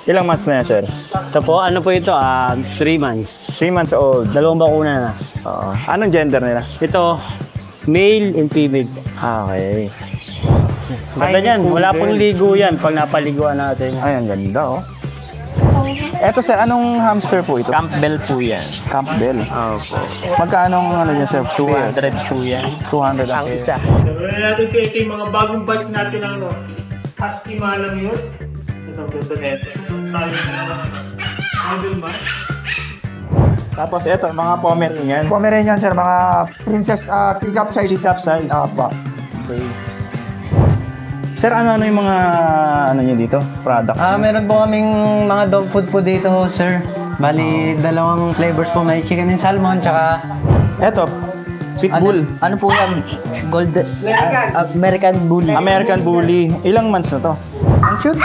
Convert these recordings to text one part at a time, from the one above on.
Ilang months na yan, sir? Ito po, ano po ito? 3 months. 3 months old. 2 bakuna na. Oo. Anong gender nila? Ito, male and female. Okay. Ganda yan. Wala pong ligo yan pag napaliguan natin. Ay, ang ganda, oh. Eto, sir, anong hamster po ito? Campbell po yan. Campbell. Opo. Magkano ano yan, sir? 200 po yan. 200 ang isa. Gawin natin ito yung mga bagong batch natin ng ano, Husky Malamute. Ito, ganda nito. Tayo na model match. Tapos eto, mga Pomeranian. Pomeranian sir, mga princess teacup size. Teacup size. Apa. Okay. Sir, ano yung mga ano nyo dito? Product? Meron po kaming mga dog food po dito, sir. Bali, dalawang flavors po. May chicken and salmon, tsaka... Eto, Pitbull. Ano po yan? Gold... American Bully. American Bully. Ilang months na to? Ang cute.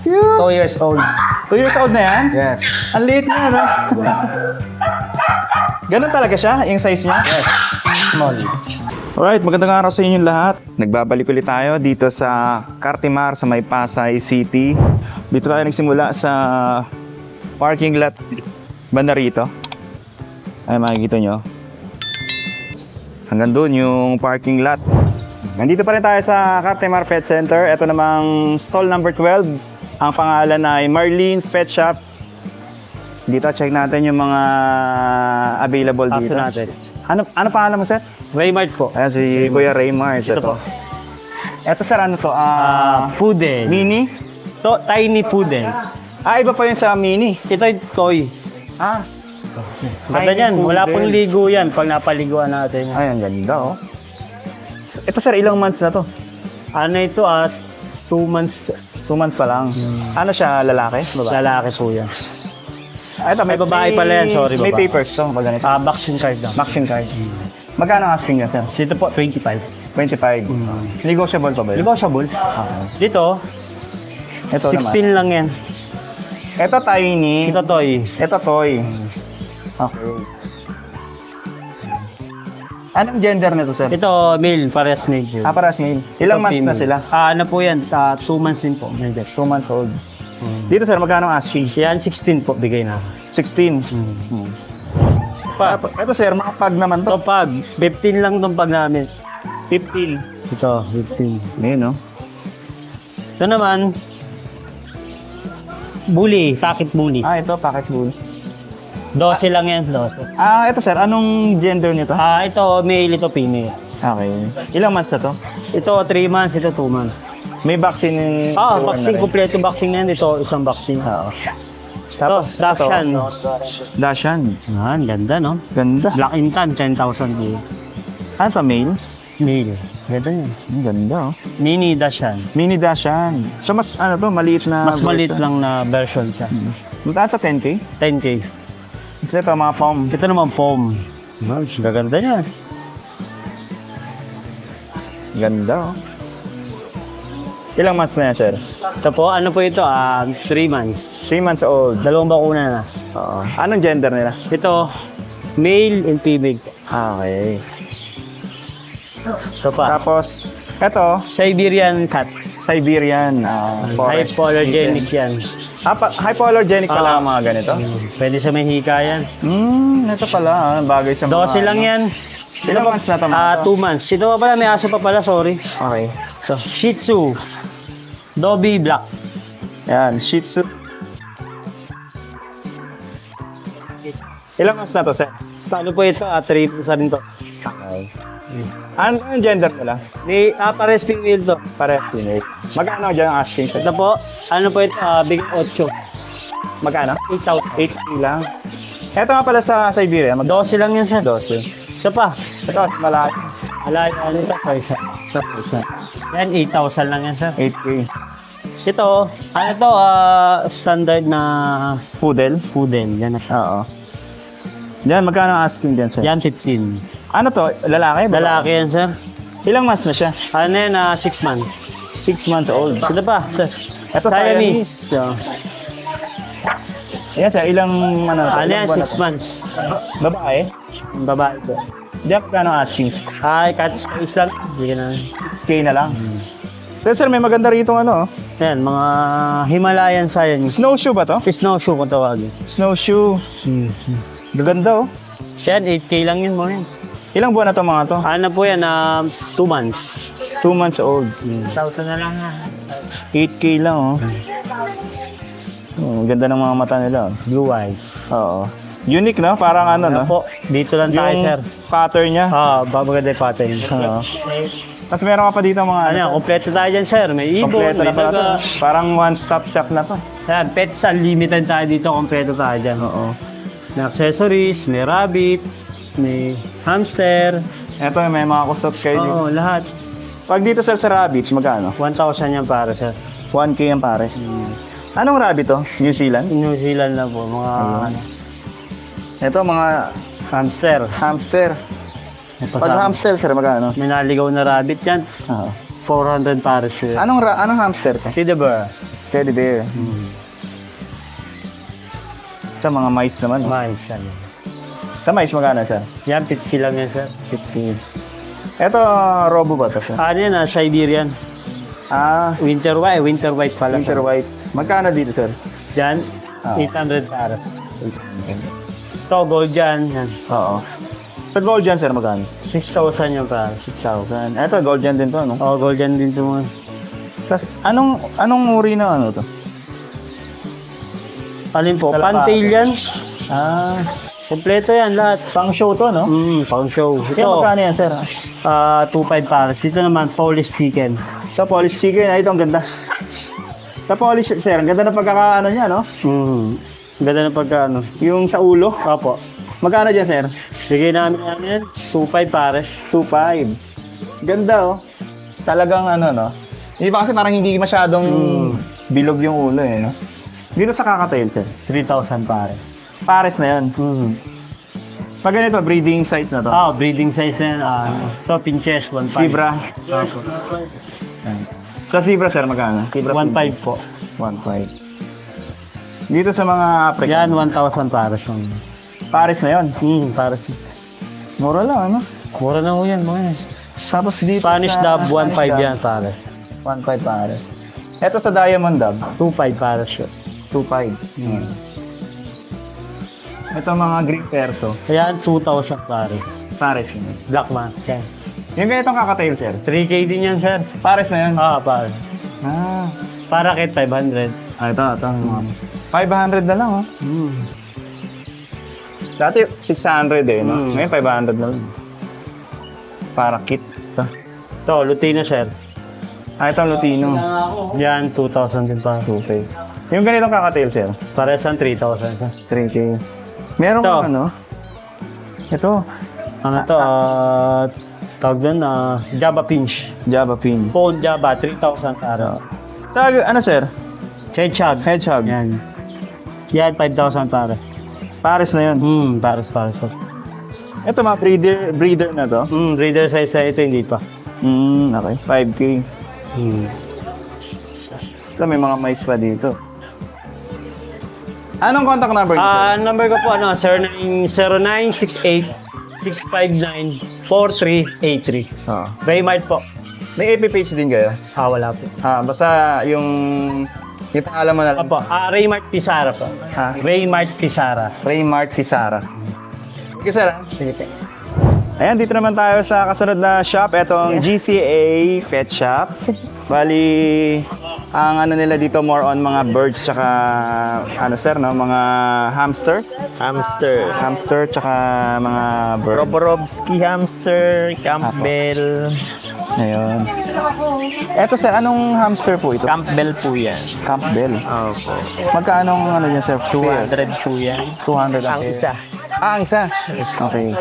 2 years old. 2 years old na yan? Yes. Ang liit niya, no? Ganun talaga siya? Yung size niya? Yes. Small. Alright, magandang araw sa inyong lahat. Nagbabalik ulit tayo dito sa Cartimar sa may Pasay City. Dito tayo nagsimula sa parking lot banda rito. Ay, makikita nyo. Hanggang doon yung parking lot. Nandito pa rin tayo sa Cartimar Pet Center. Ito namang stall number 12. Ang pangalan ay Marlene's Pet Shop. Dito, check natin yung mga available dito. Aso natin. Ano pangalan mo, sir? Raymart po. Ayan, si Kuya Raymart. Ito po. Ito, sir, ano to? Poodle. Mini? Tiny poodle. Iba pa yun sa mini. Ito ay toy. Ah, Ganda Tiny yan. Wala poodle. pong ligo yan pag napaliguan natin. ay, ang ganda, oh. Ito, sir, ilang months na to? Ano ito 2 months. 2 months pa lang. Ano siya, lalaki? Babae? Lalaki po yan. Ito, May babae pala yan, sorry, May babae. papers to, pag ganito. Vaccine card lang. Vaccine card. Magkano ang asking niya, sir? Ito po, 25. 25. Negotiable pa ba yun? Negotiable. Dito, Ito 16 lang yan. naman. Ito, tiny. Ito toy. Ito, toy. Okay. Anong gender nito, sir? Ito, male, parehas male. Paras ngayon. Ilang Ito, months na female. sila? Ano po yan? 2 months din po. 2 months old. Dito, sir, magkano ang asking? Yan, 16 po, bigay na. 16. Ito, sir, mga pag naman to. Ito pag, 15 lang itong pag namin. 15. Ito, 15. Ngayon, no? Ito naman, bully, takit bully. Ito, packet bull. 12 lang yan, 12. Ito, sir, anong gender nito? Ito, male, ito female. Okay. Ilang months na to? Ito, 3 months, ito 2 months. May vaccine. Vaccine, kompleto vaccine na yan. Ito, isang vaccine. Oo. Tapos, ito, Dashan. Dashan. Yan, ganda, no? Ganda. Black Intan, 10,000 din. Ano pa, male? Male. Ganda yan. Ang ganda, oh. Mini Dashan. Mini Dashan. So, mas, maliit na... Mas maliit lang na version siya. Magkano 10K? 10K. Kasi ito, mga foam. Ito naman foam. Gaganda niya. Ganda, oh. Ilang months na yan, sir? Ito po, ano po ito? 3 months. 3 months old. 2 bakuna na. Oo. Anong gender nila? Ito, male and female. Okay. Ito pa. Tapos, ito, Siberian cat. Siberian. Forest. Hypoallergenic yan. Hypoallergenic pala ang mga ganito? Pwede sa may hika yan. Ito pala. Bagay sa mga... 12 lang yan. Ilang months na ito? 2 months. Ito pa pala, may aso pa pala, sorry. Okay. So, Shih Tzu. Dobby Black. Yan, Shih Tzu. Ilang months na to, sir? Ano po ito? 3 months na rin to. Anong gender nila? May pares female to. Pare, female. Magkano dyan ang asking, sir? Ito po, ano po ito? Big 8. Magkano? 8,000. 8 lang. Ito nga pala sa Siberia. 12 lang yan, sir. 12. Ito pa. Ito, malaki. Alay, ano ito? Yan, 8,000 lang yan, sir. 8K. Ito, ano to? Standard na Poodle? poodle. Yan. Oo. Yan, magkano ang asking dyan, sir? Yan, 15. Ano to? Lalaki? Babae? Lalaki yan, sir. Ilang months na siya? Ano yan, 6 months. 6 months old. Ito pa, sir. Ito, Siamese. So, Ayan, sir. Ilang, ano yan, buwan na 6 to? months. Babae? Babae po. Diyan, magkano ang asking? Kahit sa islam, bigyan na. 6K na lang. Sir, may maganda rito ano. Yan, mga Himalayan Science. Snowshoe ba to? Snowshoe kung tawagin. Snowshoe. Gaganda oh. Yan, 8K lang yun mo yan. Ilang buwan na to mga to? Ano po yan, 2 months. 2 months old. 1,000 na lang ha. 8K lang oh. Ganda ng mga mata nila. Blue eyes. Oo. Unique no? Parang ano no? Ano po, dito lang tayo, sir. Pattern niya. Maganda yung pattern. Oo. Tapos meron ka pa dito mga Ano yan, kompleto tayo dyan, sir. May ibon, kompleto may na pala to. daga. Parang one-stop shop na to. Yan, pets unlimited tayo dito, kompleto tayo dyan. Oo. May accessories, may rabbit, may hamster. Eto may mga kusot kayo dito. Oo, lahat. Pag dito sir sa rabbits, magkano? 1,000 yan para, sir. 1K ang pares. Anong rabbit to? New Zealand? New Zealand na po, mga Ito mga hamster. hamster. Pag hamster sir, magkano? May naligaw na rabbit yan. Oo. 400 para, sir. Anong hamster to? See the bear? Teddy bear. Sa mga mice naman. Mais yan. Sa mice magkano sir? Yan, 50 lang yan, sir. 15. Ito, robo ba to sir? Ano yan, Siberian. Ah, Winter white pala. winter white. Magkano dito sir? Yan, 800 para. Ito, gold yan. Yan. Oo. Sa gold yan sir, magkano? 6,000 yan para. 6,000. Ito, gold yan din to, no? Oh, gold yan din ito mo. Tapos, anong uri na ano to? Alin po? Kalapate. Pantail yan. Ah, Kompleto yan lahat. pang show to, no? Pang show. Kaya Ito, magkano yan sir? 2,500 para. Dito naman, Polish chicken. Sa Polish chicken, ay ito, ang ganda. Sa Polish, sir, ang ganda ng pagkakaano niya, no? Ganda ng pagkaano. Yung sa ulo. Opo. Magkano dyan, sir? Bigay namin yan. 2,500 pares. 2.5. Ganda, oh. Talagang ano, no? Hindi ba kasi parang hindi masyadong bilog yung ulo, eh, no? Dito sa kakatail, sir. 3,000 pare. Pares na yun. Pag ganito, breeding size na to. Breeding size na yan. Ito, pinches, 1,500. Zebra. Opo. Sa zebra, sir, magkano? Zebra 1,500 po. 1.5. Dito sa mga African. Yan, 1,000 pares. Pares na yun. Pares. Mura lang, ano? Mura na ho yan, mga yan. Tapos dito Spanish sa dub, 1,500 yan, pare. 1.5 pares. Ito sa diamond dub, 2,500 pares siya. 2.5. Ito mga Greek perto. Ayan, 2,000 pare. Pares yun. Black mask yan. Yung ganitong kakatail, sir. 3K din yan, sir. Pares na yun. Pare. Ah. Para kit 500. Ito. 500 na lang, oh. Dati 600 eh, no? Ngayon 500 na lang. Para kit. Ito, Lutino, sir. Ito ang Lutino. Yan, 2,000 din pa. 2.5. Yung ganitong kakatail, sir. Pares ang 3,000. 3K. Meron Ito. kang ano? Ito. Ano to? Tawag doon, Java Pinch. Java Fin. Phone Java, 3,000 para. Sa ano, sir? Hedgehog. Hedgehog. Yan. Yan, 5,000 para. Pares na yun. Pares. Ito mga breeder na to. Breeder size na ito, hindi pa. Okay. 5K. Ito, may mga mice pa dito. Anong contact number niyo, sir? Number ko po, sir, 0968-659-4383. Raymart po. May AP page din kayo? Wala po. Basta yung pangalan mo na lang. Opo, Raymart Pizarra po. Raymart Pizarra. Raymart Fisara. Okay, sir. Sige po. Ayan, dito naman tayo sa kasunod na shop. Itong GCA Pet Shop. Bali, ang ano nila dito more on mga birds tsaka ano sir, no? Mga hamster. Hamster tsaka mga birds. Roborovsky hamster, Campbell. Ayun. Eto sir, anong hamster po ito? Campbell po yan. Campbell. Opo. Magkano ang ano niya sir? 200 po yan. 200 Ang isa. Ang isa? Okay.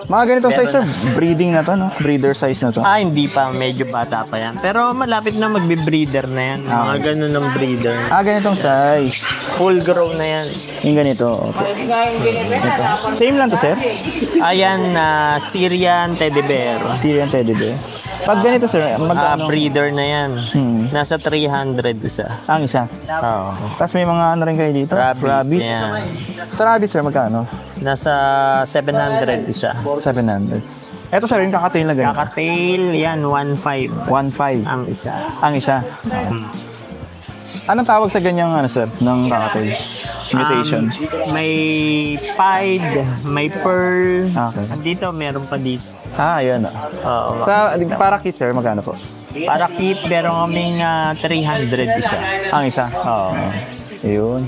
Mga ganitong size sir, breeding na to, no? Breeder size na to. Hindi pa. Medyo bata pa yan. Pero malapit na magbe-breeder na yan. Mga ganun ng breeder. Ganitong size. Full grown na yan. Yung ganito. Okay. Ito. Same lang to sir? Ayan, Syrian teddy bear. Syrian teddy bear. Pag ganito sir, magkano? Breeder na yan. Hmm. Nasa 300 isa. Ang isa. Oo. Tapos may mga ano rin kayo dito? Rabbit. Yan. Sa rabbit sir, magkano? Nasa 700 isa. 700. Ito sir, yung kakatail na ganyan. Kakatail, yan, 1.5 1.5 ang isa. ang isa. Anong tawag sa ganyang ano sir, ng kakatail? Mutation. May pied, may pearl. Okay. Dito, meron pa dito. Yun. Oo. Sa parakit sir, magkano po? Para kit, meron kaming 300 isa. Ang isa? Oo. Ayun.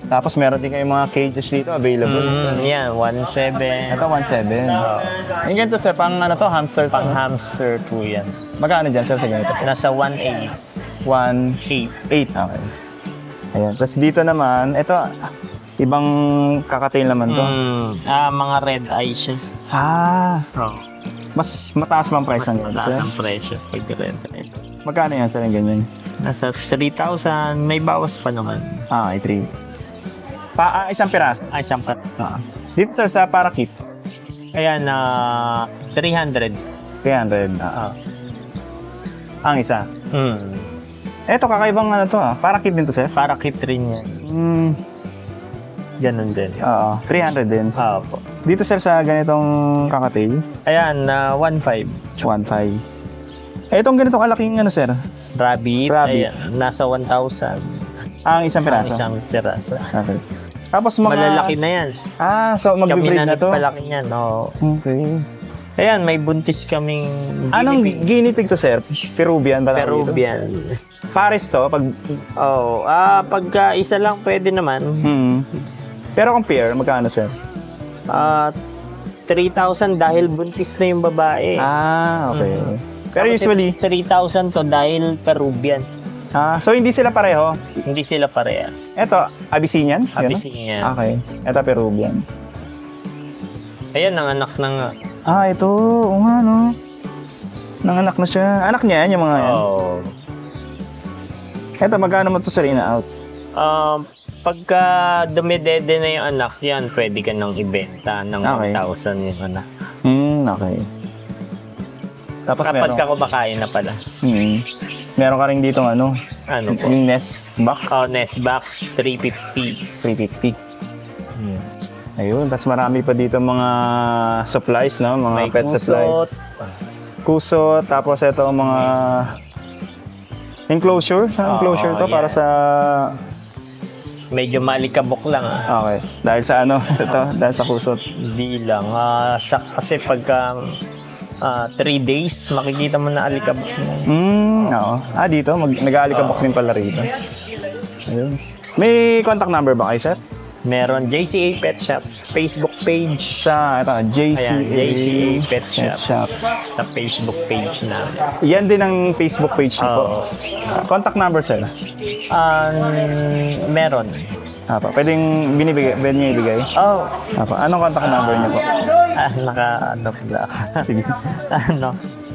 Tapos meron din kayong mga cages dito available. Yan, 1.7. Ito 1.7. Yung ganito sir, pang ano to, hamster to. Pang hamster po yan. Magkano dyan sir sa ganito? Nasa 1.8. 1.8. Okay. Ayan. Tapos dito naman, ito, ibang kakatail naman to. Mga red eye siya. Oh, Mas mataas bang price ang mataas sir? ang presyo pag red eye. Magkano yan sir yung ganyan? Nasa 3,000, may bawas pa naman. Ay, 3. Isang piraso. Ay, sampat. Dito sir sa parakit, Ayan, 300. 300. Ang isa. Eto, kakaibang ano to parakit din to sir? Para kit rin yan. Ganun din. Oo, 300 din. Po. Dito sir sa ganitong kakatail, Ayan, 1.5. 1.5. Etong ganitong kalaking ano sir? Rabbit, Rabbit. ayan, nasa 1,000. Ang isang Ang piraso? isang piraso. Okay. Tapos mga... Malalaki na yan. So Kami magbe-breed na na to? nagpalaki niyan. Oo. Okay. Ayan, may buntis kaming Anong guinea guinea pig to sir? Peruvian ba pig. tawag dito? Peruvian. Pares to? Pag... Oo. Pagka isa lang pwede naman. Pero kung pair, magkano sir? 3,000 dahil buntis na yung babae. Okay. Pero Tapos usually... 3,000 to dahil Peruvian. so hindi sila pareho? Hindi sila pareha. Ito, Abyssinian? Yun, no? Abyssinian. Okay. Ito, Peruvian. Ayan, ang anak ng... Ito. Oo nga, no? Nanganak na siya. Anak niya yan, yung mga yan? Oo. Ito, magkano mo ito sir ina-out? Pagka dumidede na yung anak yan, pwede ka nang ibenta ng Okay. 1,000 yung anak. Okay. Tapos Kapag ka kumakain na pala. meron ka rin dito ano, Ano po? yung nest box, Nest box, 350. 350. Ayun, tapos marami pa dito mga supplies, no? Mga May pet supplies. kusot. Kusot, tapos ito mga enclosure. Enclosure to yan. para sa... Medyo malikabok lang. Okay, dahil sa ano, ito, dahil sa kusot. Hindi lang. Kasi pagka 3 days, makikita mo na alikabok mo. Oo. Dito, nag-aalikabok din pala rito. Ayun. May contact number ba kayo, sir? Meron JCA Pet Shop, Facebook page. Sa, ito, JCA, Ayan, JCA Pet Pet Shop. Shop. Sa Facebook page na. Yan din ang Facebook page niyo po. Contact number, sir? Meron. Pwedeng pwede niyo ibigay? Anong contact number niyo po? Naka-ano pala. Sige.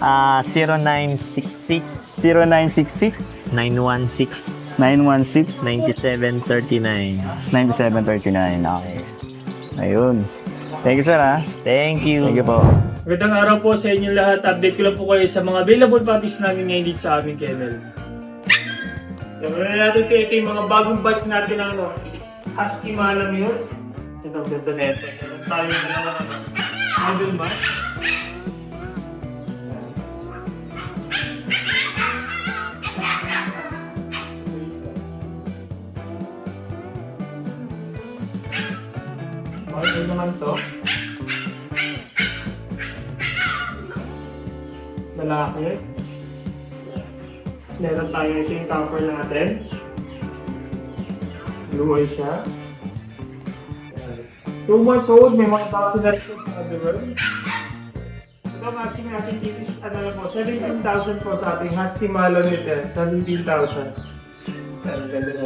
0966 0966 916 916 9739. 9739. Okay. Ayun. Thank you, sir, ha? Thank you. Thank you po. Magandang araw po sa inyo lahat. Update ko lang po kayo sa mga available puppies namin ngayon dito sa aming kennel. Gawin natin ito yung mga bagong batch natin ng Husky Malamute. Ito ang ganda na ito. Tayo na model match. Okay naman to. Lalaki. Tapos meron tayo ito yung topper natin. Luway siya. 2 months old, may mga baso na rin mga diba? Ito ang asking natin dito, ano lang po, 17,000 po sa ating Husky Malamute. 17,000. Ang ganda na.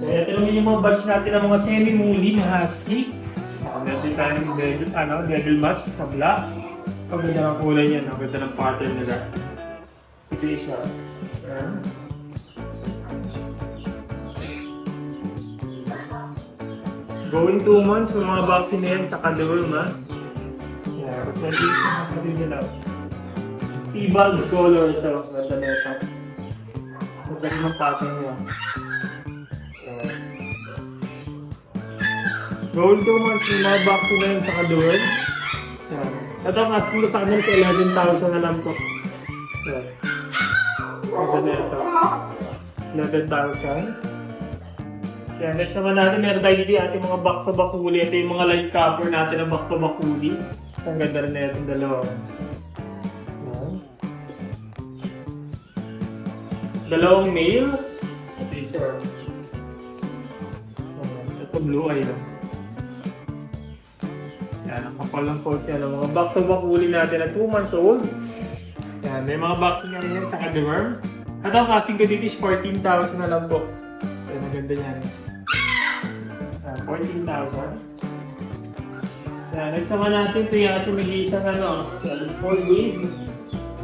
Kaya ito naman yung mga batch natin ng mga semi-muli na Husky. Meron din tayong devil mask sa black. Ang ganda ng kulay niya, ang ganda ng pattern nila. Ito isa. Going 2 months, may mga vaccine na yan, tsaka the worm, ha? Yeah, pwede nila. T-bag color ito, ganda na ito. Ganda ng pattern niya. Going 2 months, may mga vaccine na yun sa kaduwan. Yan. Ito ang asking ko sa kanila sa 11,000 na lang po. Yan. Ito na ito. 11,000. Yan, next naman natin, meron tayo dito ating mga back-to-back huli. Ito yung mga line cover natin na back-to-back huli. Ang ganda rin na itong dalawa. Yan. Dalawang male. Ito yung sir. Ito blue eye lang. Yan, ang kapal ng coat yan. Ang mga back-to-back huli natin na 2 months old. Yan, may mga vaccine nga rin yan sa deworm. At ang casting ko dito is 14,000 na lang po. Yan, ang ganda niyan. 14,000. Yan, nagsama natin ito yung ating mag-iisang small wave.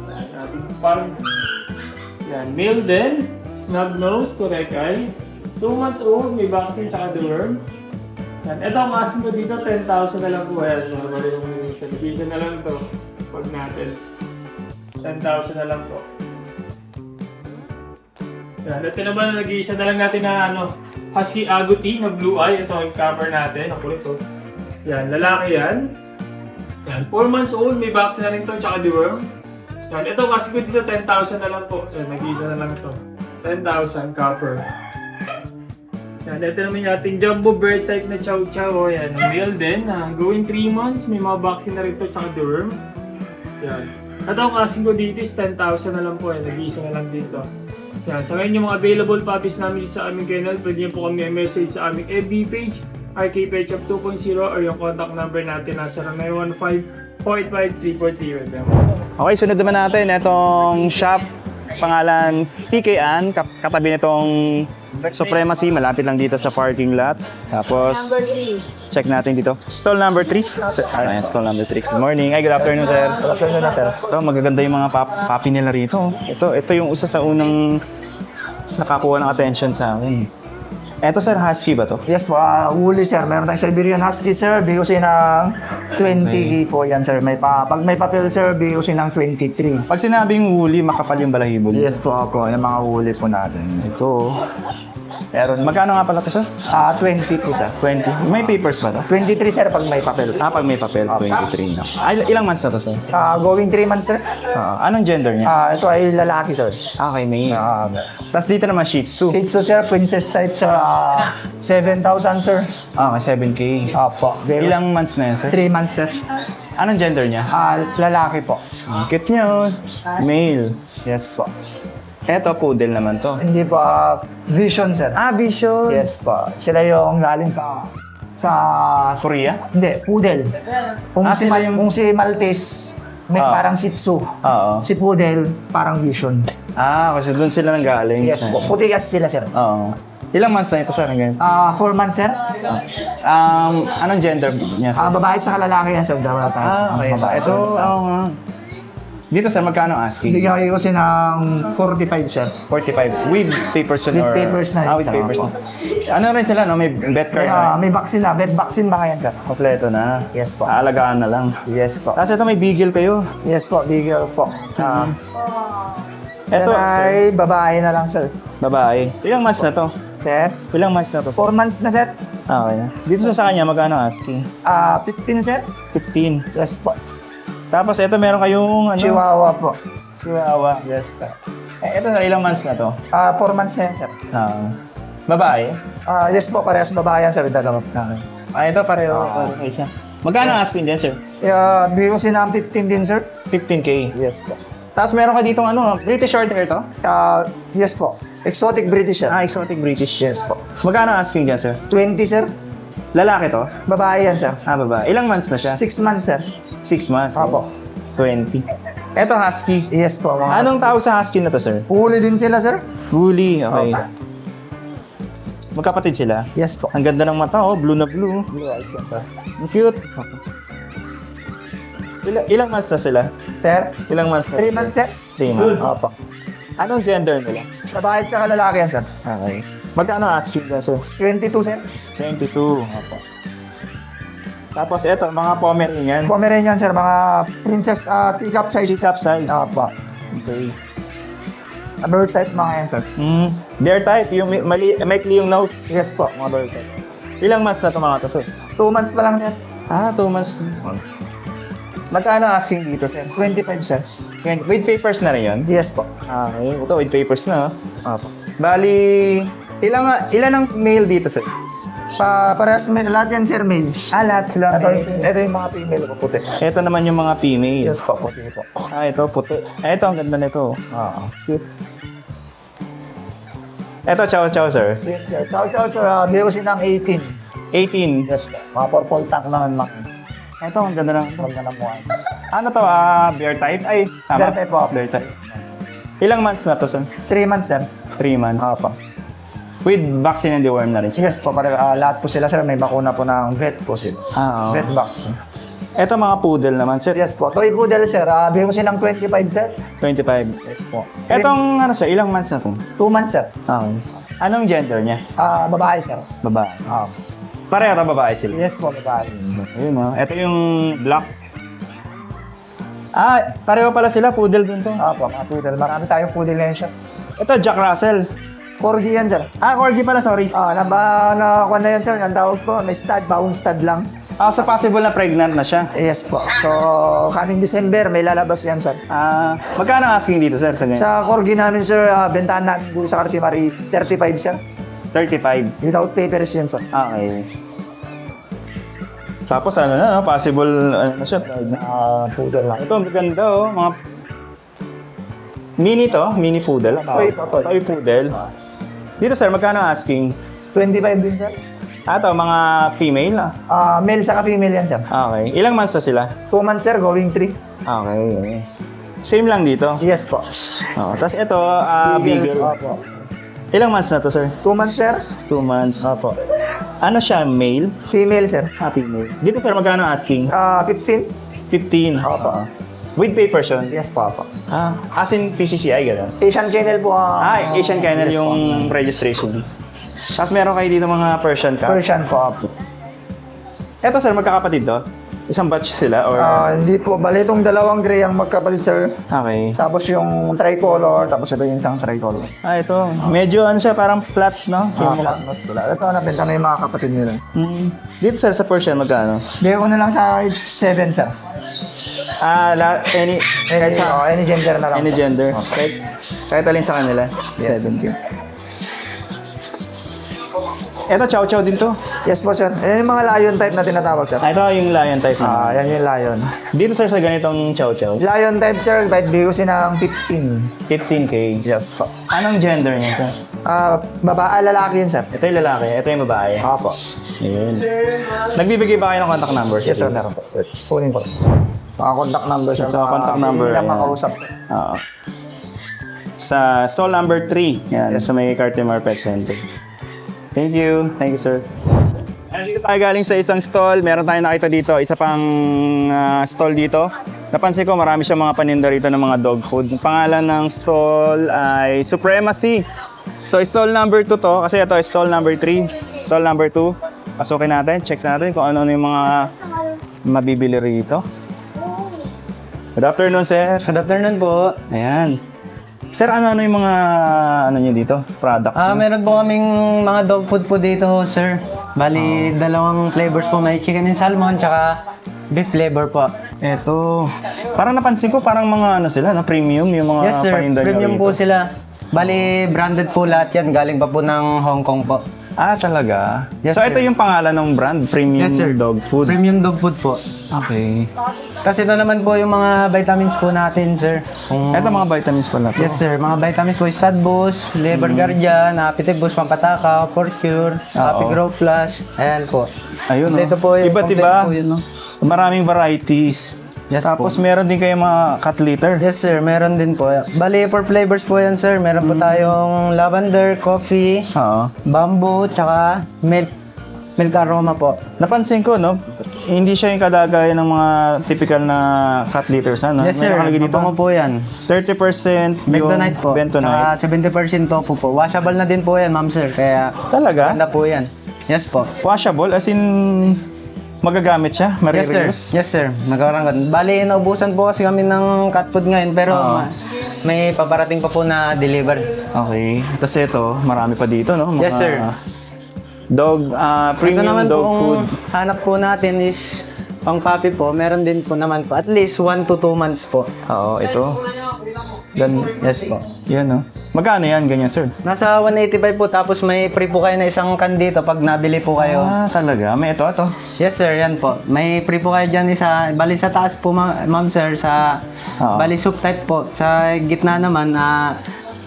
Yan, ating palm. Yan, male din. Snub nose, correct eye. 2 months old, may vaccine sa deworm. Yan, ito ang asking ko dito, 10,000 na lang po. Yan, normally yung television na lang to. Pag natin. 10,000 na lang po. Yan, ito naman, nag-iisa na lang natin na Husky Agouti na blue eye. Ito ang cover natin. Ang kulit to. Yan, lalaki yan. Yan, 4 months old, may vaccine na rin to, tsaka deworm. Yan, ito kasi ko dito, 10,000 na lang po. Yan, nag-iisa na lang to. 10,000 copper. Yan, ito naman yung ating jumbo bird type na chow chow. O, yan, male din. Going 3 months, may mga vaccine na rin to, tsaka deworm. Yan. At ang asking ko dito is 10,000 na lang po. Nag-iisa na lang dito. Yan. Sa ngayon yung mga available puppies namin dito sa aming kennel, pwede nyo po kami message sa aming FB page, RK Pet Shop 2.0, or yung contact number natin nasa 915-485-343. Okay, sunod naman natin itong shop, pangalan PK Ann, katabi nitong Supremacy, malapit lang dito sa parking lot. Tapos, check natin dito. Stall number 3. Ayan, stall number 3. Good morning. Ay, good afternoon, sir. Good afternoon na, sir. Ito, magaganda yung mga papi nila rito. Ito yung isa sa unang nakakuha ng attention sa akin. Ito, sir, husky ba to? Yes po, huli sir. Meron tayong Siberian Husky sir, bigusin ng 20 po yan sir. Pag may papel sir, bigusin ng 23. Pag sinabing huli, makapal yung balahibo. Yes po ako, yung mga huli po natin. Ito. Meron. Magkano nga pala ito, sir? 20 po sir. 20. May papers ba to? 23 sir pag may papel. Pag may papel, 23 na. Ay, ilang months na to, sir? Going 3 months sir. Anong gender niya? Ito ay lalaki sir. Okay, may. Tapos dito naman Shih Tzu. Shih Tzu sir, princess type sir. 7,000 sir. Okay, 7K. Opo. Ilang months na yan, sir? 3 months sir. Anong gender niya? Lalaki po. Cute niya, oh. Male. Yes po. Eto, poodle naman to. Hindi po, Vision sir. Vision. Yes po. Sila yung galing sa Korea? Hindi, poodle. Kung si Maltese, may parang Shih Tzu. Oo. Si poodle, parang Vision. Kasi doon sila nang galing. Yes po. Puti kasi sila sir. Oo. Ilang months na ito, sir? 4 months sir. Anong gender niya, sir? Babae at saka lalaki yan sir. Dalawa tayo. Okay. Babae. Ito, nga. Dito, sir, magkano asking? Bigyan ko kasi ng 45 sir. 45. With papers With papers na. with papers na. Ano rin sila, no? May vet card na. May vaccine na. Vet vaccine ba yan sir? Kompleto na. Yes po. Aalagaan na lang. Yes po. Tapos ito may beagle kayo. Yes po. Bigyan po. Ito, Ito ay babae na lang sir. babae. Ilang months na to? Sir? Ilang months na to? 4 months na sir. Okay. Dito sa kanya, magkano asking? 15 sir. 15. Yes po. Tapos ito meron kayong Chihuahua po. Chihuahua. Yes po. Ito na ilang months na to? 4 months na yan sir. Babae? Yes po, parehas babae yan sir. Dalawa. Ito pareho. Isa. Magkano asking din, sir? Bigyan ko ng 15 din sir. 15K. Yes po. Tapos meron ka ditong British Shorthair to? Yes po. Exotic British sir. Exotic British. Yes po. Magkano asking dyan, sir? 20 sir. Lalaki to? Babae yan sir. Babae. Ilang months na siya? 6 months sir. 6 months. Apo. 20. Ito, husky. Yes po. Anong tawag sa husky na to, sir? Huli din sila sir. Huli. Okay. Opo. Magkapatid sila? Yes po. Ang ganda ng mata, blue na blue. Blue eyes yan po. Ang cute. Ilang months na sila? Sir? Ilang months na? 3 months sir. 3 months. Opo. Anong gender nila? Babae at saka lalaki yan sir. Okay. Magkano asking na, sir? 22 sir. 22. Opo. Tapos ito, mga Pomeranian. Pomeranian sir. Mga princess teacup size. Teacup size. Opo. Okay. Bird type mga yan sir. Bear type, yung maikli yung nose. Yes po. Mga bird type. Ilang months na ito mga to, sir? 2 months pa lang, sir. 2 months. Magkano asking dito, sir? 25, sir. With papers na rin yun? Yes po. Okay, ito with papers na. Bali, ilan ang male dito, sir? Parehas lahat yan, sir, male. Lahat sila. Ito yung mga female ko puti. Ito naman yung mga female. Yes po, puti po. Ito, puti. Ito, ang ganda nito. Cute. Ito, chow, sir. Yes, sir. Chow, sir. Bigay ko siya ng 18. 18. Yes po. Mga purple tank naman, mga. Ito, ang ganda ng... Ganda ng mukha. Ano to, bear type? Ay, tama. Bear type po. Bear type. Ilang months na to, sir? 3 months, sir. 3 months. Opo. With vaccine and deworm na rin. Yes po, lahat po sila, sir. May bakuna po ng vet po sila. Oo. Vet vaccine. Ito mga poodle naman, sir. Yes po. Toy poodle, sir. Bigay ko siya ng 25, sir. 25. Yes po. Etong, ano sir, ilang months na to? 2 months, sir. Okay. Anong gender niya? Babae, sir. Babae. Pareho to babae sila. Yes po, babae. Ayun o. Ito yung black. Pareho pala sila. Poodle din to. Opo, mga poodle. Marami tayong poodle ngayon, sir. Ito, Jack Russell. Corgi yan, sir. Corgi pala, sorry. Nakakuha na yan, sir. Ang tawag po, may stud, bawang stud lang. So possible na pregnant na siya. Yes po. So, coming December, may lalabas yan, sir. Magkano ang asking dito, sir? Sa ganyan? Sa Corgi namin, sir, bentahan namin dito sa Cartimar is 35, sir. 35. Without papers yan, sir. Okay. Tapos ano na, possible, ano na siya? Poodle lang. Ito, maganda oh. Mga mini poodle. Toy poodle. Dito, sir, magkano ang asking? 25 din, sir. Ito, mga female. Male saka female yan, sir. Okay. Ilang months na sila? 2 months, sir, going 3. Okay. Same lang dito. Yes po. Tapos ito, bigger. Opo. Ilang months na to, sir? 2 months, sir. 2 months. Opo. Ano siya, male? Female, sir. Female. Dito, sir, magkano asking? 15. 15. Opo. With papers yun? Yes po, opo. As in PCCI, gano'n? Asian Kennel po. Asian Kennel yung registration. Tapos meron kayo dito mga Persian ka? Persian po, opo. Eto, sir, magkakapatid to? Isang batch sila? Or... Hindi po. Bali, itong dalawang gray ang magkapatid, sir. Okay. Tapos yung tricolor, tapos ito yung isang tricolor. Ito. Medyo ano siya, parang flat, no? Mas sila. Ito, nabenta na yung mga kapatid nila. Dito, sir, sa Persian, magkano? Bigay ko na lang sa 7, sir. Any Any gender na lang. any po. gender. Kahit alin sa kanila. Yes. 7. Ito, chow din to. Yes po, sir. Ayan yung mga lion type na tinatawag, sir. Ito yung lion type na. Yan yung lion. Dito, sir, sa ganitong chow. Lion type, sir, bigay ko siya ng 15. 15K. Yes po. Anong gender niya, sir? Lalaki yun, sir. Ito yung lalaki, ito yung babae. Opo. Ayun. Nagbibigay ba kayo ng contact numbers? Yes, sir. Meron po. Kunin ko. Mga contact number, sir. Contact number. Hindi na ayan. makausap. Oo. Sa stall number 3, yan, sa may Cartimar Pet Center. Thank you, sir. Dito tayo galing sa isang stall. Meron tayong nakita dito, isa pang stall dito. Napansin ko marami siyang mga paninda rito ng mga dog food. Ang pangalan ng stall ay Supremacy. So stall number 2 to, kasi ito stall number 3, stall number 2. Pasukin natin, check natin kung ano yung mga mabibili rito. Good afternoon, sir. Good afternoon po. Ayan. Sir, ano yung mga niyo dito? Product? Meron po kaming mga dog food po dito, sir. Bali, dalawang flavors po. May chicken and salmon, tsaka beef flavor po. Eto. Parang napansin ko, parang mga sila, no? Premium yung mga Yes, sir. paninda nyo Premium rito. po sila. Bali, branded po lahat yan. Galing pa po ng Hong Kong po. Talaga? Yes, so, ito sir. yung pangalan ng brand, Premium Yes, sir. Dog Food. Premium dog food po. Okay. Kasi ito naman po yung mga vitamins po natin, sir. Ito mga vitamins pala to. Yes, sir. Mga vitamins po, Stud Boost, Liver Guardian, Appetite Boost, Pampataka, Porcure, Happy Grow Plus. Ayan po. Ayun, Ito po yung Iba't complete iba. po yun, no? Maraming varieties. Yes Tapos po. meron din kayo mga cat litter. Yes, sir. Meron din po. Bali, for flavors po yan, sir. Meron po tayong lavender, coffee, Oo. bamboo, tsaka milk aroma po. Napansin ko, no? Hindi siya yung kadagay ng mga typical na cat litters, ano? Yes, sir. May nakalagay dito. Mabango po yan. 30% yung Bentonite po. Bentonite. Tsaka 70% tofu po. Washable na din po yan, ma'am, sir. Kaya, Talaga? ganda po yan. Yes po. Washable? As in, magagamit siya? Yes, sir. Marireuse? Yes, sir. Nagkaroon. Bali, naubusan po kasi kami ng cat food ngayon, pero may paparating pa po na deliver. Okay. Tapos ito, marami pa dito, no? Yes, sir. Ito premium naman dog po, food. kung hanap po natin is pang puppy po, meron din po naman po. At least 1 to 2 months po. Oo, ito. Yes po. Yan, no? Magkano yan, ganyan, sir? Nasa 185 po, tapos may free po kayo na isang can dito pag nabili po kayo. Ah, talaga? May ito. Yes sir, yan po. May free po kayo dyan isa, bali sa taas po ma'am sir, sa Oo. bali soup type po. Sa gitna naman,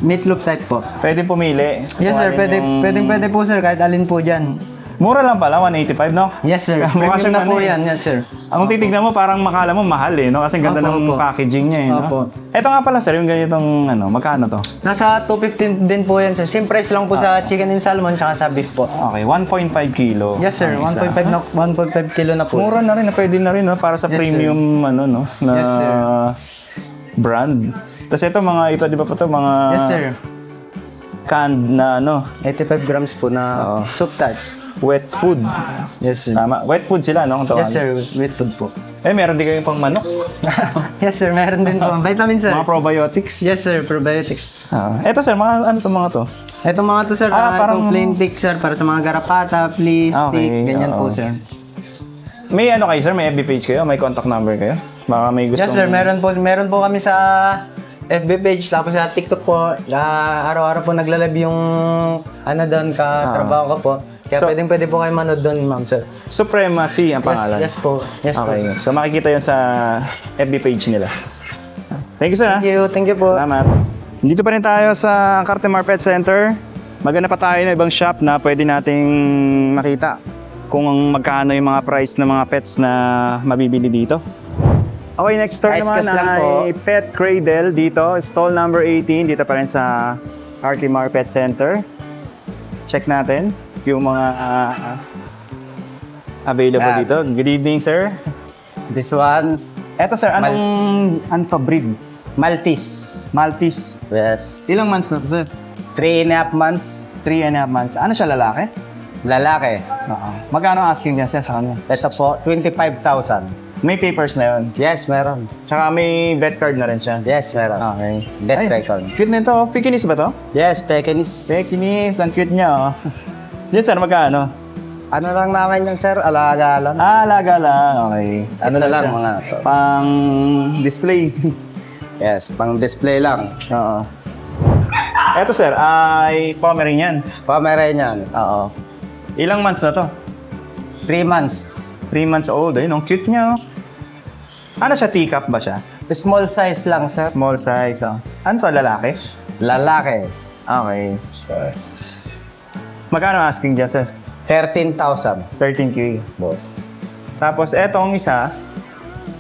meatloaf type po. Pwede pumili. Yes sir, Kung alin pwede po sir, kahit alin po dyan. Mura lang pala, 185, no? Yes sir, Mukha premium siyang na po ano eh. yan, yes sir. Ang titignan mo, parang makala mo mahal eh, no? Kasi ang ganda Opo, ng opo. packaging niya eh, no? Opo. Ito nga pala, sir, yung ganitong, magkano to? Nasa 215 din po yan sir. Same price lang po sa chicken and salmon tsaka sa beef po. Okay, 1.5 kilo. Yes sir, ang isa. 1.5 kilo na po. Mura na rin, pwede na rin, no? Para sa Yes, premium, no? Na Yes, sir. brand. Tapos ito, ito, di ba po ito, mga Yes sir, canned na, 85 grams po na soup type. wet food. Yes sir. Tama, wet food sila, no? Kung Yes tawagin. sir, with food po. Eh, meron din kayong pang manok. Yes sir, meron din po. Vitamin sir. Mga probiotics. Yes sir, probiotics. Ito, sir, ano to mga to? Ito mga to sir, Ah, parang- parang plain tick sir, para sa mga garapata, please, Okay, stick, ganyan oo. po sir. May ano kayo, sir? May FB page kayo? May contact number kayo? Baka may gusto. Yes sir, meron po kami sa FB page, tapos sa TikTok po, araw-araw po nagla-live yung doon, katrabaho ko po. Kaya So- pwede po kayo manood doon, ma'am sir. Supremacy ang pangalan. Yes po. Yes po. Okay. Sir. So makikita yun sa FB page nila. Thank you, sir. Thank you po. Salamat. Dito pa rin tayo sa Cartimar Pet Center. Maganda pa tayo ng ibang shop na pwede nating makita kung magkano yung mga price ng mga pets na mabibili dito. Okay, next store naman Ice lang po. ay Pet Cradle dito. Stall number 18. Dito pa rin sa Cartimar Pet Center. Check natin yung mga available Yan. dito. Good evening, sir. This one, Eto, sir, ano to breed? Maltese. Maltese. Yes. Ilang months na to, sir? 3.5 months. 3.5 months. Ano siya, lalaki? Lalaki. Oo. Magkano asking niya, sir, sa kanya? Ito po, 25,000. May papers na yun. Yes, meron. Tsaka may vet card na rin siya. Yes, meron. Okay. Death Ay, record. cute nito. Pekinese ba to? Yes, Pekingese. Pekinese. Ang cute niya, oh. Yes, sir. Magkano? Ano lang naman yan, sir? Alaga lang. Alaga lang. Okay. Ano lang siya? mga to. Pang display. Yes, pang display lang. Oo. Eto, sir, ay Pomeranian. Pomeranian. Oo. Ilang months na to? 3 months. 3 months old. Ayun, ang cute niya, oh. Ano siya? Teacup ba siya? Small size lang, sir. Small size, oh. Ano to, lalaki? Lalaki. Okay. Yes. Magkano asking dyan, sir? 13,000. 13K. Boss. Tapos etong isa,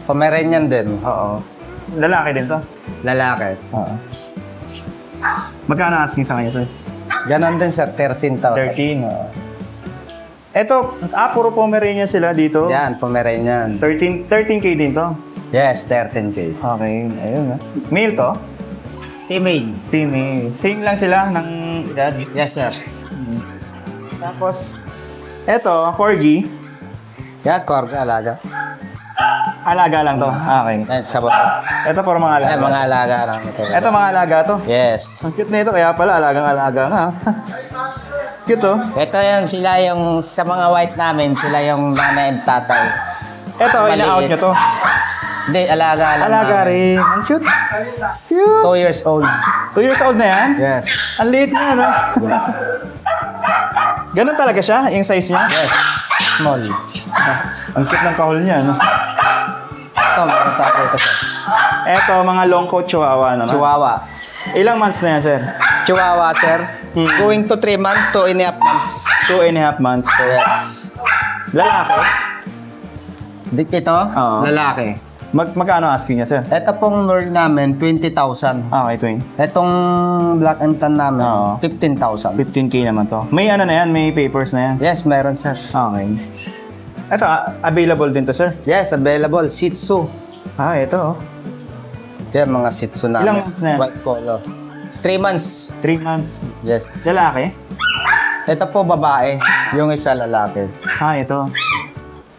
Pomeranian din. oo. Lalaki din to. Lalaki. Oo. Magkano asking sa kanya, sir? Ganon din, sir. 13,000. 13. Oo. Eto, puro Pomeranian sila dito. Yan, Pomeranian. 13K din to. Yes, 13K. Okay, ayun, male to? Female. Female. Same lang sila ng edad. Yes, sir. Tapos, eto, Corgi. Yan, Corga, alaga. Alaga lang to. Okay. Yan, sa baba. Eto, puro mga alaga. Yan, mga alaga lang. Eto, mga alaga to. Ang Yes. cute na ito, kaya pala alagang-alaga nga. Cute, oh. Ito yung sila yung sa mga white namin, sila yung nanay at tatay. Eto, ina-out Maliit. nyo to. Hindi, alaga lang. Alaga namin. rin. Ang cute. Cute. 2 years old. 2 years old na yan? Yes. Ang liit niya, no? Ganun talaga siya, yung size niya? Yes. Small. Ang cute ng kahol niya, no? Ito, meron tayo dito, sir. Eto, mga long coat chihuahua naman. Chihuahua. Ilang months na yan, sir? Chihuahua, sir. Hmm. Going to 3 months, 2.5 months. 2.5 months. Yes. Lalaki? Ito, Oo. lalaki. Magkano asking niya, sir? Ito pong lure namin, 20,000. Okay, twin. Itong black and tan namin, Oo. 15,000. 15K naman to. May ano na yan? May papers na yan? Yes, meron, sir. Okay. Ito, available din to, sir? Yes, available. Shih Tzu. Ah, ito, oh. Yan, mga Shih Tzu namin. Ilang months na yan? White color. 3 months. 3 months. Yes. Lalaki? Ito po babae, yung isa lalaki. Ah, ito.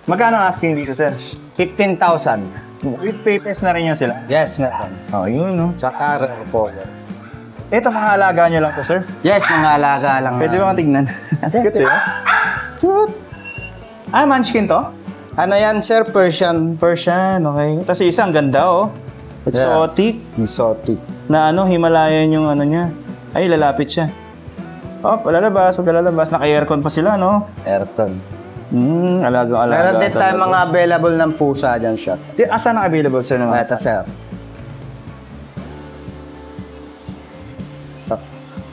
Magkano asking dito, sir? 15,000. With papers na rin yan sila? Yes, meron. Oh, yun, no? Tsaka rare color. Ito, mga alaga nyo lang to, sir? Yes, mga alaga lang. Pwede ba matignan? Cute, eh? Cute. Ah, Munchkin to? Ano yan, sir? Persian. Persian, okay. Tapos isa, ang ganda, oh. Exotic. Exotic. Na ano, Himalayan yung ano niya. Ay, lalapit siya. Oh, palalabas, palalabas. Naka-aircon pa sila, no? Ayrton. Alaga-alaga. Meron din tayong talaga. mga available ng pusa dyan, sir. Asan ang available sa naman? Ito, sir.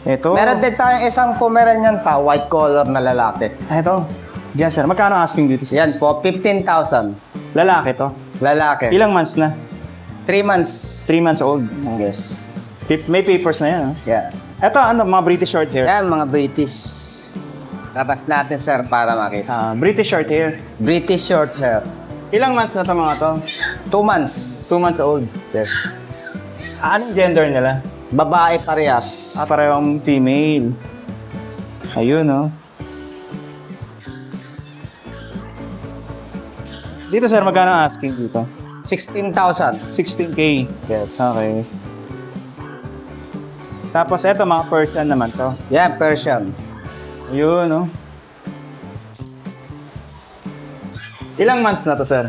Ito. Meron din tayong isang Pomeranian pa, white color na lalaki. Ito. Diyan, sir. Magkano asking dito, sir? Yan po, 15,000. Lalaki to. Lalaki. Ilang months na? 3 months. 3 months old. Yes. May papers na yan, ha? Yeah. Ito, ano, mga British short hair. Yan, mga British. Labas natin, sir, para makita. British short hair. British short hair. Ilang months na to mga to? 2 months. 2 months old. Yes. Anong gender nila? Babae parehas. Parehong female. Ayun, no? Dito, sir, magkano ang asking dito? 16,000. 16K. Yes. Okay. Tapos, eto, mga Persian naman to. Yan, Persian. Ayun, no? Ilang months na to, sir?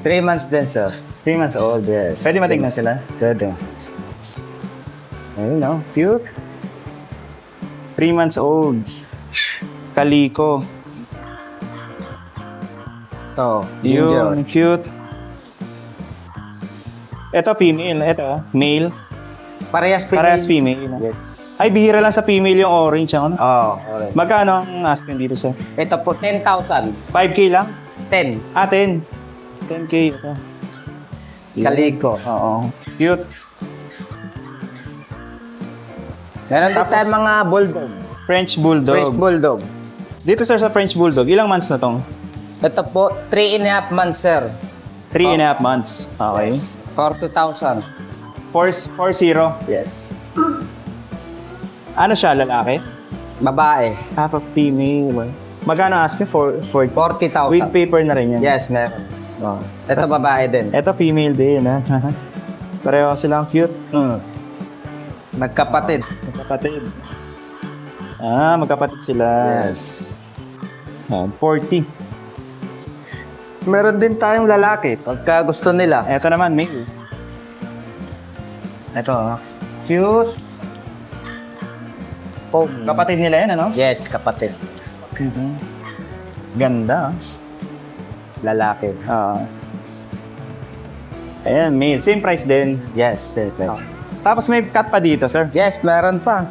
3 months din, sir. 3 months old. Yes. Pwede matignan sila? Pwede. Ayun, no? Cute. 3 months old. Kaliko. Ito, ginger. Yun, cute. Ito, female. Ito, male. Parehas female. Parehas female. Yes. Ay, bihira lang sa female yung orange. Ano? Oh, alright. Magkano ang asking dito, sir? Ito po, 10,000. 5K lang? 10. 10. 10K. Ito. Kaliko. Oo. Cute. Meron din tayong mga bulldog. French Bulldog. French bulldog. Dito, sir, sa French Bulldog, ilang months na tong? Ito po, 3.5 months, sir. 3.5 months. Okay. 40,000. 4-0. Yes. Ano siya, lalaki? Babae. Half of female. Magkano asking? 40,000. With paper na rin yan. Yes, meron. Oh. Ito babae din. Ito female din, ha? Pareho silang cute. Magkapatid. Magkapatid. Magkapatid sila. Yes. 40. Meron din tayong lalaki pagka gusto nila. Ito naman, male. Ito, cute. Oh, kapatid nila yan, ano? Yes, kapatid. Ganda. Lalaki. Ayan, male. Same price din. Yes, yes. Tapos may cut pa dito, sir. Yes, meron pa.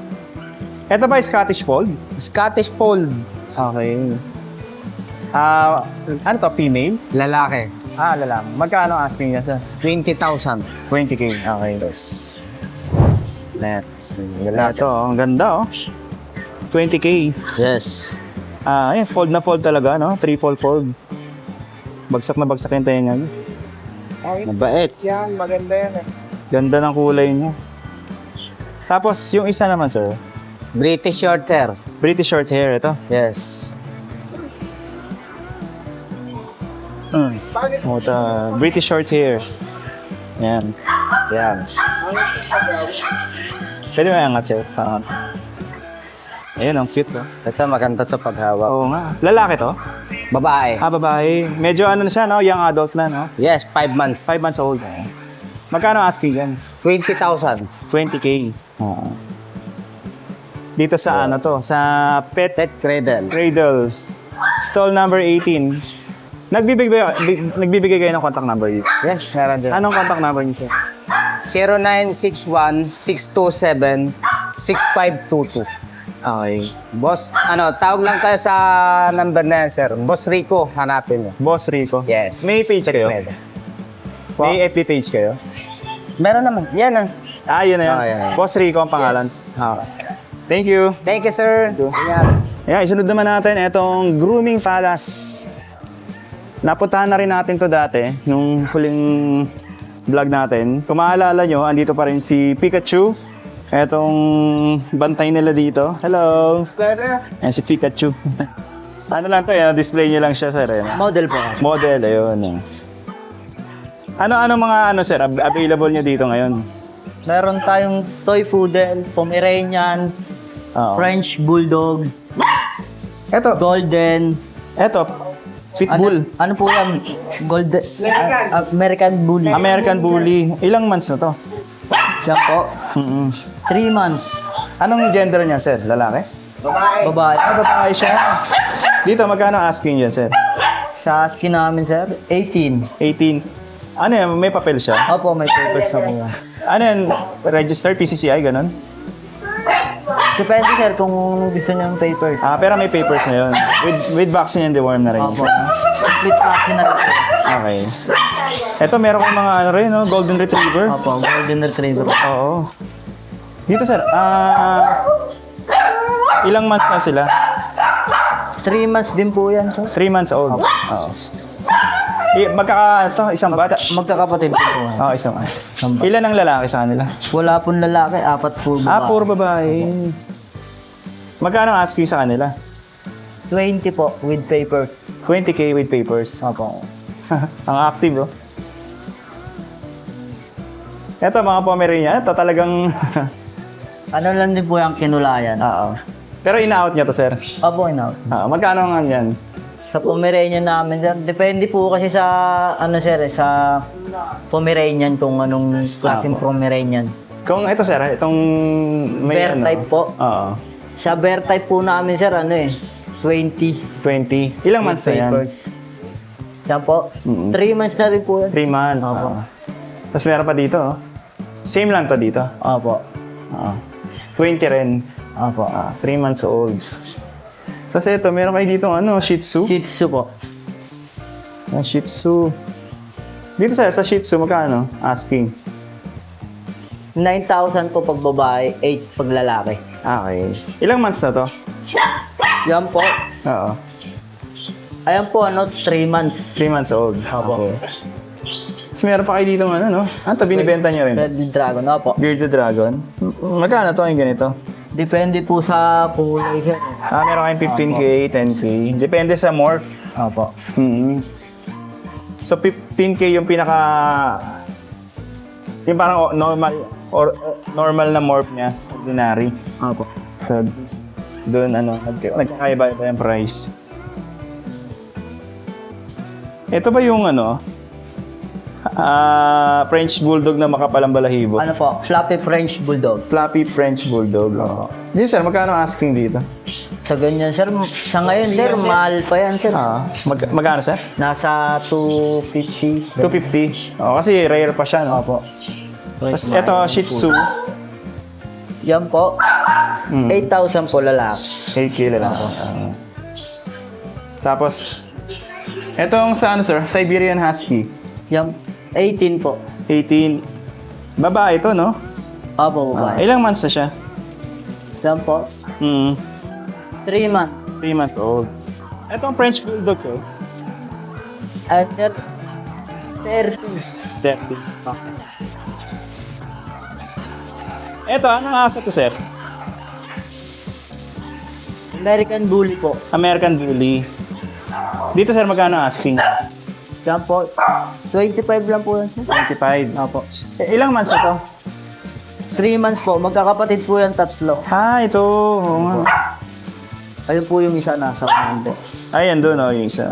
Ito ba Scottish Fold? Scottish Fold. Okay. Ano to, female? Lalaki. Lalaki. Magkano asking niya, sir? 20,000. 20K. Okay. Yes. Let's see. Ito, ang ganda, oh. 20K. Yes. Ayan, fold na fold talaga, no? 3-fold fold. Bagsak na bagsak yung tenga niya. Mabait. Ganda ng kulay niya. Tapos, yung isa naman, sir. British short hair. British short hair, ito. Yes. British short hair. Yan. Yan. Pwede mo angat, sir. Ayun, ang cute, oh. Ito maganda to paghawak. Oo nga. Lalaki to? Babae. Babae. Medyo ano na siya, no? Young adult na, no? Yes, 5 months. 5 months old. Magkano asking yan? 20,000. 20K. Dito sa ano to? Sa Pet Pet cradle. Cradle. Stall number 18. Nagbibigay kayo ng contact number dito. Yes, meron din. Anong contact number niyo, sir? 0961-627-6522. Okay. Boss, tawag lang kayo sa number na yan, sir. Boss Rico, hanapin mo. Boss Rico. Yes. May page kayo? May FB page kayo? Meron naman. Yan ang. Yun na yun. Yan. Boss Rico ang pangalan. Yes. Thank you. Thank you, sir. Yan. Ayan, isunod naman natin itong Grooming Palace. Napuntahan na rin natin to dati, nung huling vlog natin. Kung maalala nyo, andito pa rin si Pikachu. Etong bantay nila dito. Hello! Ayan si Pikachu. Ano lang to, display nyo lang siya, sir. Model po. Model, ayun. Ano mga sir, available nyo dito ngayon? Meron tayong toy poodle, Pomeranian, Oo. French Bulldog, Eto, Golden, Eto, Pitbull. Ano po yan? American Bully. American Bully. Ilang months na to? Siya po. Mm-mm. 3 months. Anong gender niya, sir? Lalaki? Babae. Ah, babae siya. Dito, magkano asking yan, sir? Sa skin namin, sir, 18. 18. Ano yan? May papel siya? Opo, may papers na po yan. Ano yan? Registered PCCI, ganun? Depende, sir, kung gusto niyo yung papers. Ah, pero may papers na yun. With vaccine and deworm na rin. Opo. Complete vaccine na rin po. Okay. Ito, meron kayong mga ano rin, no? Golden Retriever. Opo, golden retriever. Oo. Dito, sir. Ilang months na sila? 3 months din po yan, sir. 3 months old. Oo. Isang batch? Magkakapatid po po. Oo, isang. Ilan ang lalaki sa kanila? Wala pong lalaki, 4 po babae. Ah, puro babae. Magkano ang asking sa kanila? 20 po, with papers. 20K with papers. Opo. Ang active, oh. Ito, mga Pomeranian. Ito talagang... Ano lang din po yung kinulayan. Oo. Pero ina-out niya to, sir. Opo, ina. Magkano nga yan? Sa Pomeranian namin, sir, depende po kasi sa, ano sir, sa Pomeranian kung anong klaseng Pomeranian. Kung ito, sir, itong... Bear type po. Oo. Sa bear type po namin, sir, 20. 20. Ilang months na yan? Yan po. 3 months na rin po yan. 3 months. Opo. Tapos meron pa dito, oh. Same lang to dito. Opo. Oo. 20 rin. Opo. 3 months old. Tapos ito, meron kayo dito, Shih Tzu. Shih Tzu po. Shih Tzu. Dito, sir, sa Shih Tzu, magkano? Asking. 9,000 po pag babae, 8 pag lalaki. Okay. Ilang months na to? Yan po. Oo. Ayan po, 3 months. 3 months old. Okay. Tapos meron pa kayo dito, no? Ito, binibenta niyo rin. Red Dragon, opo. Bearded Dragon. Magkano to yung ganito? Depende po sa kulay, sir. Meron kayong 15K, 10K. Depende sa morph. Opo. So, 15K yung pinaka... Yung parang normal na morph niya. Ordinary. Opo. So, doon, nagkakaiba yung price. Ito ba yung, French Bulldog na makapalang balahibo? Ano po? Fluffy French Bulldog. Fluffy French Bulldog. Hindi, sir. Magkano asking dito? Sa ganyan, sir. Sa ngayon, sir, mahal pa yan, sir. Magkano, sir? Nasa 250. 250. Kasi rare pa siya, no? Opo. Tapos ito, Shih Tzu. Yan po. 8,000 po lalaki. 8K lang. Tapos, etong sa sir? Siberian Husky. Yan. 18 po. 18. Babae ito, no? Opo, babae. Ilang months na siya? Yan po. 3 months. 3 months old. Etong French Bulldog, sir? And 30. 30. Eto, anong aso to, sir? American Bully po. American Bully. Dito, sir, magkano asking? Yan po. 25 lang po yan, sir. 25. Opo. Ilang months na to? 3 months po. Magkakapatid po yan, 3. Ito. Oo nga. Ayun po yung isa nasa kanto. Ayan doon, yung isa.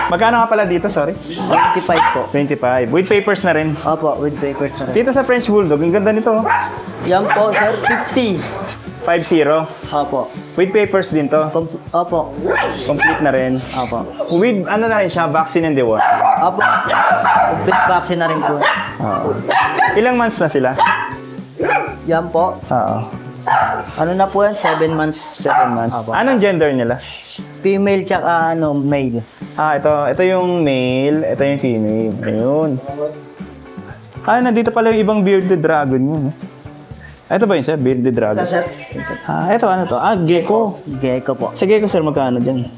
Magkano nga pala dito, sorry? 25 po. 25. With papers na rin. Opo, with papers na rin. Dito sa French Bulldog, ang ganda nito. Yan po, sir, 50. 5-0. Opo. With papers din to. Opo. Complete na rin. Opo. With ano na rin siya, vaccine and deworm. Opo. Complete vaccine na rin po. Ilang months na sila? Yan po. Oo. Ano na po yan? 7 months. 7 months. Opo. Anong gender nila? Female tsaka male. Ito yung male, ito yung female. Ayun. Nandito pala yung ibang bearded dragon yun. Ito ba yun, sir? Bearded dragon? Sir? Ito ano to? Gecko. Gecko po. Sa gecko, sir, magkano dyan?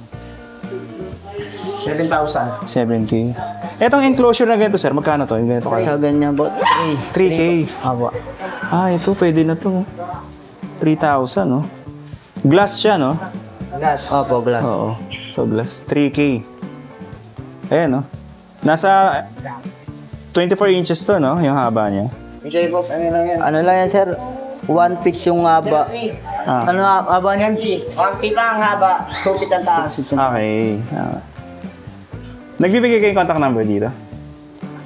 7,000. 70. Etong enclosure na ganito, sir, magkano to? Yung ganito kayo? Sa ganyan po. 3K. Opo. Ito, pwede na to. 3,000, no? Glass siya, no? Glass. Opo, glass. Oo. So, glass. 3K. Ayan, no? Nasa 24 inches to, no? Yung haba niya. Ano lang yan? Ano lang yan, sir? 1 feet yung haba. Ano haba niyan? 1 feet lang ang haba, 2 feet ang taas. Okay. Nagbibigay kayo contact number dito?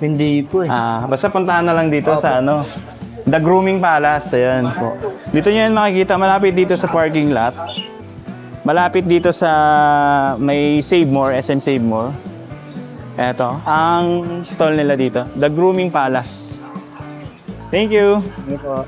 Hindi po eh. Basta puntahan na lang dito sa ano, The Grooming Palace. Ayan po. Dito nyo yan makikita, malapit dito sa parking lot. Malapit dito sa may Save More, SM Save More. Eto, ang stall nila dito, The Grooming Palace. Thank you. Hindi po.